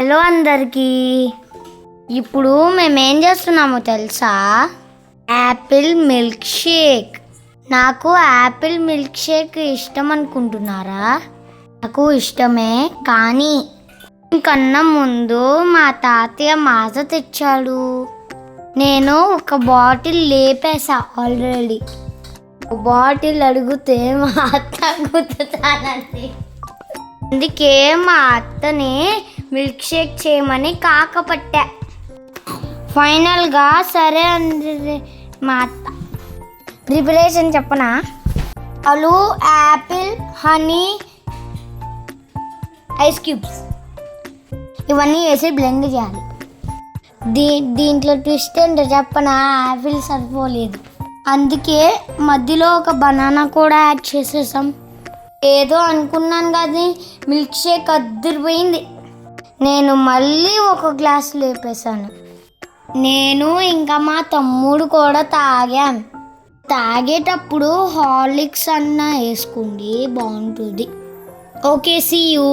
Hello అందరికీ. ఇప్పుడు మేమేం చేస్తున్నామో తెలుసా? Apple milk shake. నాకు యాపిల్ మిల్క్ షేక్ ఇష్టం అనుకుంటున్నారా? నాకు ఇష్టమే, కానీ కన్నా ముందు మా తాతయ్య మాజా తెచ్చాడు. నేను ఒక బాటిల్ లేపేసా ఆల్రెడీ. బాటిల్ అడిగితే మా అత్త గుర్తుతానండి. అందుకే మా అత్తని మిల్క్ షేక్ చేయమని కాకపట్టా. ఫైనల్గా సరే అంది మా అత్త. ప్రిపరేషన్ చెప్పనా? పాలు, యాపిల్, హనీ, ఐస్ క్యూబ్స్ ఇవన్నీ వేసి బ్లెండ్ చేయాలి. దీంట్లో ట్విస్ట్ ఏంటో చెప్పనా? యాపిల్ సరిపోలేదు, అందుకే మధ్యలో ఒక బనానా కూడా యాడ్ చేసేసాం. ఏదో అనుకున్నాను కానీ మిల్క్ షేక్ అద్దరిపోయింది. నేను మళ్ళీ ఒక గ్లాస్ లేపేశాను. నేను ఇంకా మా తమ్ముడు కూడా తాగాం. తాగేటప్పుడు హార్లిక్స్ అన్న వేసుకోండి, బాగుంటుంది. Okay, see you.